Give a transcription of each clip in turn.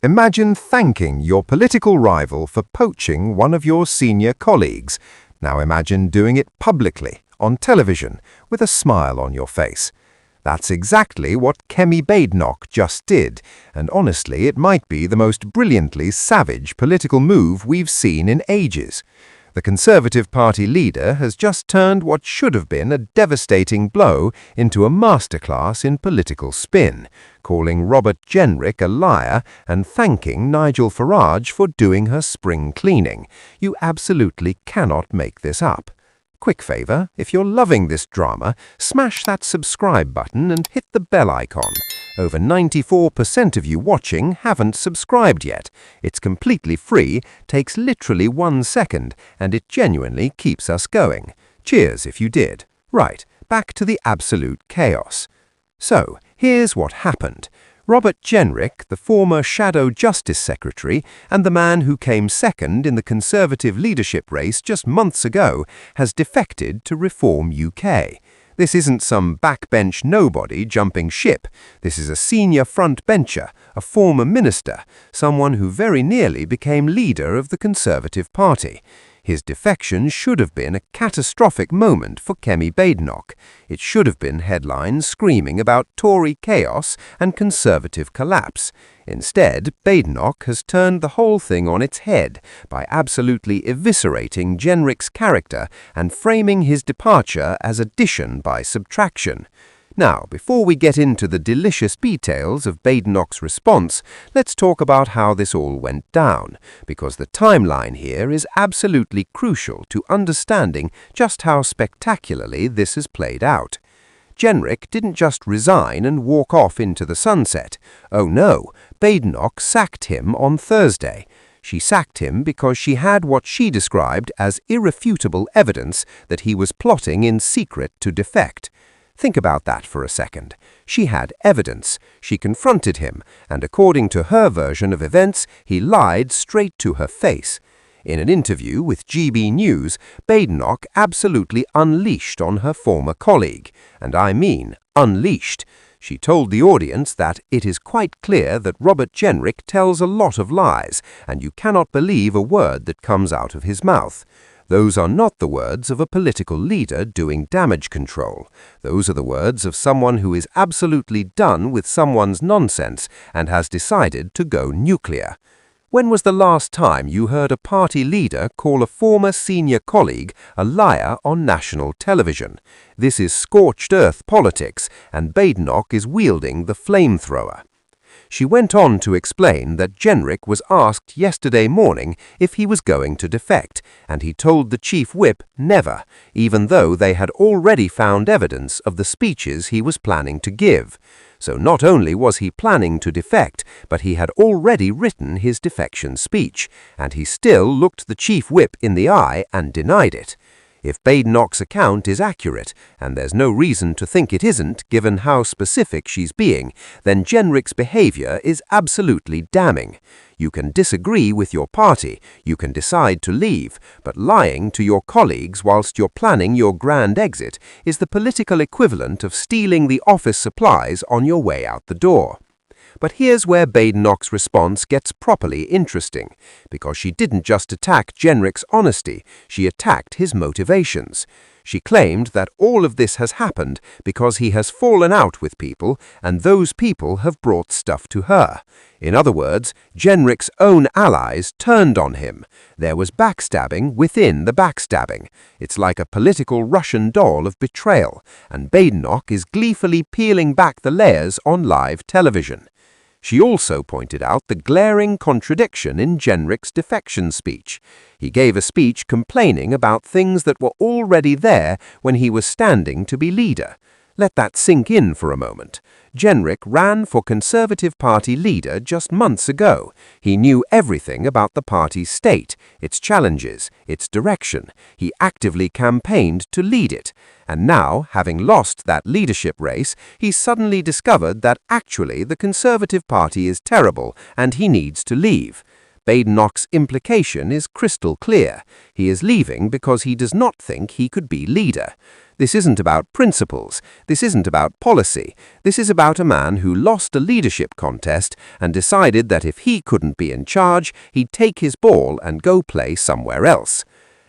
Imagine thanking your political rival for poaching one of your senior colleagues. Now imagine doing it publicly, on television, with a smile on your face. That's exactly what Kemi Badenoch just did, and honestly, it might be the most brilliantly savage political move we've seen in ages. The Conservative Party leader has just turned what should have been a devastating blow into a masterclass in political spin, calling Robert Jenrick a liar and thanking Nigel Farage for doing her spring cleaning. You absolutely cannot make this up. Quick favor, if you're loving this drama, smash that subscribe button and hit the bell icon. Over 94% of you watching haven't subscribed yet. It's completely free, takes literally 1 second, and it genuinely keeps us going. Cheers if you did. Right, back to the absolute chaos. So, here's what happened. Robert Jenrick, the former Shadow Justice Secretary and the man who came second in the Conservative leadership race just months ago, has defected to Reform UK. This isn't some backbench nobody jumping ship. This is a senior frontbencher, a former minister, someone who very nearly became leader of the Conservative Party. His defection should have been a catastrophic moment for Kemi Badenoch. It should have been headlines screaming about Tory chaos and Conservative collapse. Instead, Badenoch has turned the whole thing on its head by absolutely eviscerating Jenrick's character and framing his departure as addition by subtraction. Now, before we get into the delicious details of Badenoch's response, let's talk about how this all went down, because the timeline here is absolutely crucial to understanding just how spectacularly this has played out. Jenrick didn't just resign and walk off into the sunset. Oh no, Badenoch sacked him on Thursday. She sacked him because she had what she described as irrefutable evidence that he was plotting in secret to defect. Think about that for a second. She had evidence. She confronted him, and according to her version of events, he lied straight to her face. In an interview with GB News, Badenoch absolutely unleashed on her former colleague, and I mean unleashed. She told the audience that it is quite clear that Robert Jenrick tells a lot of lies, and you cannot believe a word that comes out of his mouth. Those are not the words of a political leader doing damage control. Those are the words of someone who is absolutely done with someone's nonsense and has decided to go nuclear. When was the last time you heard a party leader call a former senior colleague a liar on national television? This is scorched earth politics, and Badenoch is wielding the flamethrower. She went on to explain that Jenrick was asked yesterday morning if he was going to defect, and he told the chief whip never, even though they had already found evidence of the speeches he was planning to give. So not only was he planning to defect, but he had already written his defection speech, and he still looked the chief whip in the eye and denied it. If Badenoch's account is accurate, and there's no reason to think it isn't given how specific she's being, then Jenrick's behavior is absolutely damning. You can disagree with your party, you can decide to leave, but lying to your colleagues whilst you're planning your grand exit is the political equivalent of stealing the office supplies on your way out the door. But here's where Badenoch's response gets properly interesting, because she didn't just attack Jenrick's honesty, she attacked his motivations. She claimed that all of this has happened because he has fallen out with people, and those people have brought stuff to her. In other words, Jenrick's own allies turned on him. There was backstabbing within the backstabbing. It's like a political Russian doll of betrayal, and Badenoch is gleefully peeling back the layers on live television. She also pointed out the glaring contradiction in Jenrick's defection speech. He gave a speech complaining about things that were already there when he was standing to be leader. Let that sink in for a moment. Jenrick ran for Conservative Party leader just months ago. He knew everything about the party's state, its challenges, its direction. He actively campaigned to lead it. And now, having lost that leadership race, he suddenly discovered that actually the Conservative Party is terrible and he needs to leave. Badenoch's implication is crystal clear. He is leaving because he does not think he could be leader. This isn't about principles. This isn't about policy. This is about a man who lost a leadership contest and decided that if he couldn't be in charge, he'd take his ball and go play somewhere else.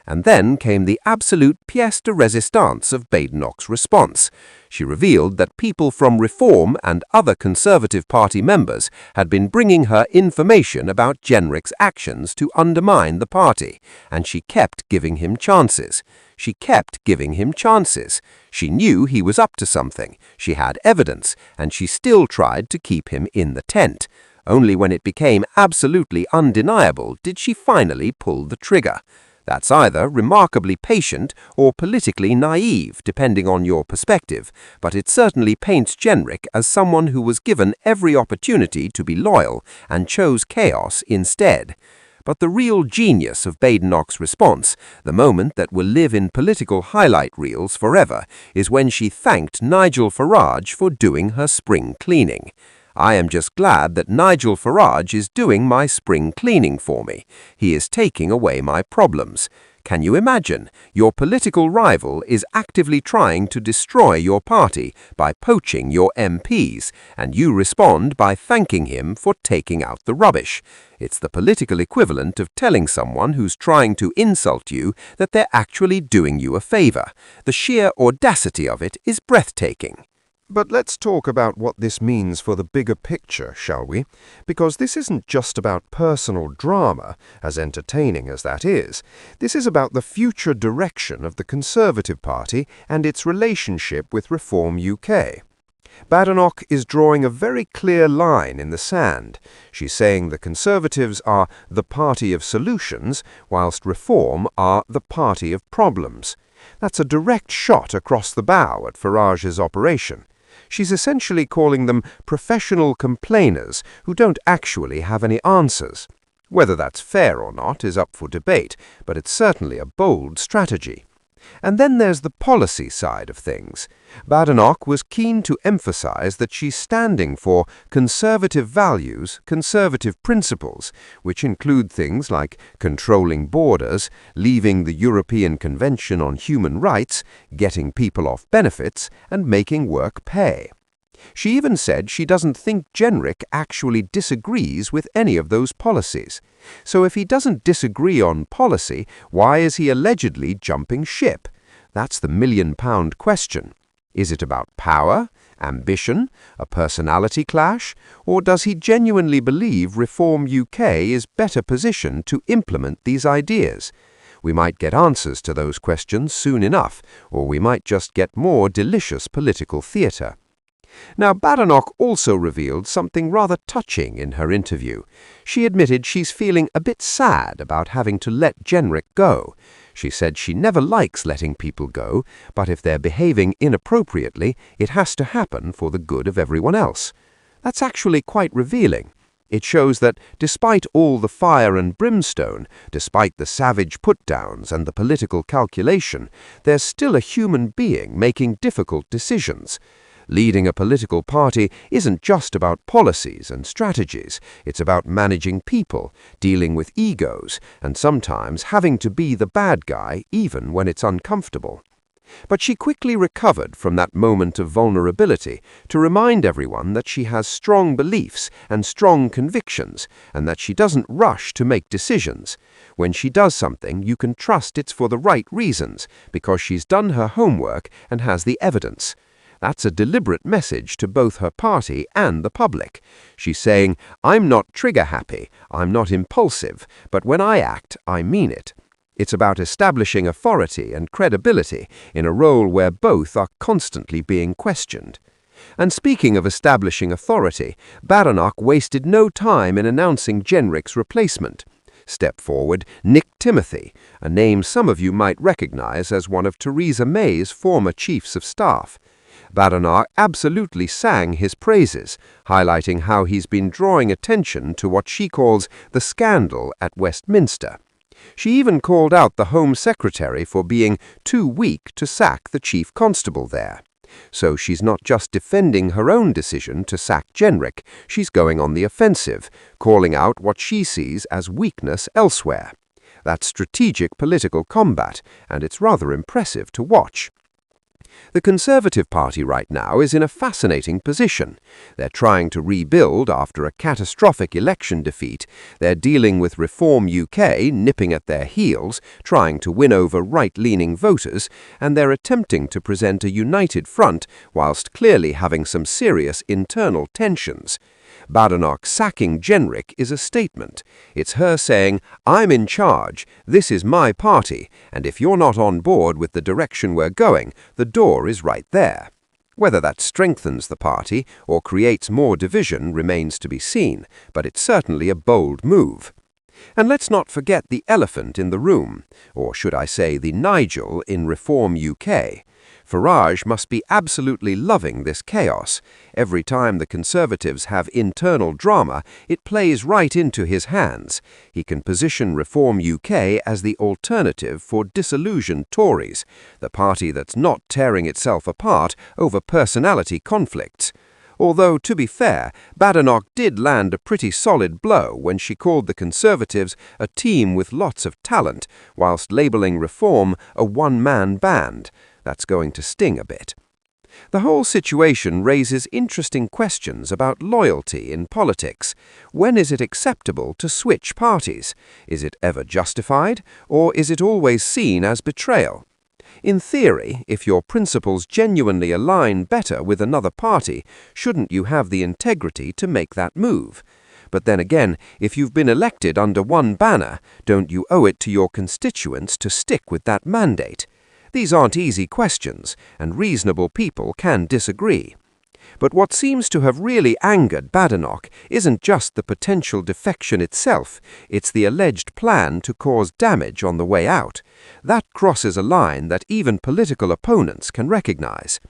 And then came the absolute pièce de résistance of Badenoch's response. She revealed that people from Reform and other Conservative Party members had been bringing her information about Jenric's actions to undermine the party, and she kept giving him chances. She kept giving him chances. She knew he was up to something. She had evidence, and she still tried to keep him in the tent. Only when it became absolutely undeniable did she finally pull the trigger. That's either remarkably patient or politically naive, depending on your perspective, but it certainly paints Jenric as someone who was given every opportunity to be loyal and chose chaos instead. But the real genius of Badenoch's response, the moment that will live in political highlight reels forever, is when she thanked Nigel Farage for doing her spring cleaning. I am just glad that Nigel Farage is doing my spring cleaning for me. He is taking away my problems. Can you imagine? Your political rival is actively trying to destroy your party by poaching your MPs, and you respond by thanking him for taking out the rubbish. It's the political equivalent of telling someone who's trying to insult you that they're actually doing you a favor. The sheer audacity of it is breathtaking. But let's talk about what this means for the bigger picture, shall we? Because this isn't just about personal drama, as entertaining as that is. This is about the future direction of the Conservative Party and its relationship with Reform UK. Badenoch is drawing a very clear line in the sand. She's saying the Conservatives are the party of solutions, whilst Reform are the party of problems. That's a direct shot across the bow at Farage's operation. She's essentially calling them professional complainers who don't actually have any answers. Whether that's fair or not is up for debate, but it's certainly a bold strategy. And then there's the policy side of things. Badenoch was keen to emphasize that she's standing for conservative values, conservative principles, which include things like controlling borders, leaving the European Convention on Human Rights, getting people off benefits, and making work pay. She even said she doesn't think Jenric actually disagrees with any of those policies. So if he doesn't disagree on policy, why is he allegedly jumping ship? That's the million-pound question. Is it about power, ambition, a personality clash, or does he genuinely believe Reform UK is better positioned to implement these ideas? We might get answers to those questions soon enough, or we might just get more delicious political theatre. Now, Badenoch also revealed something rather touching in her interview. She admitted she's feeling a bit sad about having to let Jenric go. She said she never likes letting people go, but if they're behaving inappropriately, it has to happen for the good of everyone else. That's actually quite revealing. It shows that despite all the fire and brimstone, despite the savage put-downs and the political calculation, there's still a human being making difficult decisions. Leading a political party isn't just about policies and strategies. It's about managing people, dealing with egos, and sometimes having to be the bad guy even when it's uncomfortable. But she quickly recovered from that moment of vulnerability to remind everyone that she has strong beliefs and strong convictions, and that she doesn't rush to make decisions. When she does something, you can trust it's for the right reasons, because she's done her homework and has the evidence. That's a deliberate message to both her party and the public. She's saying, I'm not trigger-happy, I'm not impulsive, but when I act, I mean it. It's about establishing authority and credibility in a role where both are constantly being questioned. And speaking of establishing authority, Badenoch wasted no time in announcing Jenric's replacement. Step forward, Nick Timothy, a name some of you might recognize as one of Theresa May's former chiefs of staff. Badenoch absolutely sang his praises, highlighting how he's been drawing attention to what she calls the scandal at Westminster. She even called out the Home Secretary for being too weak to sack the Chief Constable there. So she's not just defending her own decision to sack Jenrick, she's going on the offensive, calling out what she sees as weakness elsewhere. That's strategic political combat, and it's rather impressive to watch. The Conservative Party right now is in a fascinating position. They're trying to rebuild after a catastrophic election defeat. They're dealing with Reform UK nipping at their heels, trying to win over right-leaning voters, and they're attempting to present a united front whilst clearly having some serious internal tensions. Badenoch sacking Jenrick is a statement. It's her saying, "I'm in charge, this is my party, and if you're not on board with the direction we're going, the door is right there." Whether that strengthens the party or creates more division remains to be seen, but it's certainly a bold move. And let's not forget the elephant in the room, or should I say the Nigel in Reform UK. Farage must be absolutely loving this chaos. Every time the Conservatives have internal drama, it plays right into his hands. He can position Reform UK as the alternative for disillusioned Tories, the party that's not tearing itself apart over personality conflicts. Although, to be fair, Badenoch did land a pretty solid blow when she called the Conservatives a team with lots of talent, whilst labelling Reform a one-man band. That's going to sting a bit. The whole situation raises interesting questions about loyalty in politics. When is it acceptable to switch parties? Is it ever justified, or is it always seen as betrayal? In theory, if your principles genuinely align better with another party, shouldn't you have the integrity to make that move? But then again, if you've been elected under one banner, don't you owe it to your constituents to stick with that mandate? These aren't easy questions, and reasonable people can disagree. But what seems to have really angered Badenoch isn't just the potential defection itself, it's the alleged plan to cause damage on the way out. That crosses a line that even political opponents can recognize.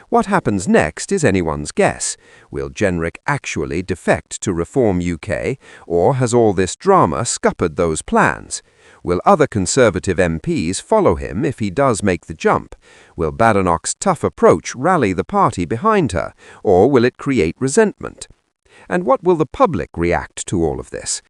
What happens next is anyone's guess. Will Jenrick actually defect to Reform UK, or has all this drama scuppered those plans? Will other Conservative MPs follow him if he does make the jump? Will Badenoch's tough approach rally the party behind her, or will it create resentment? And what will the public react to all of this?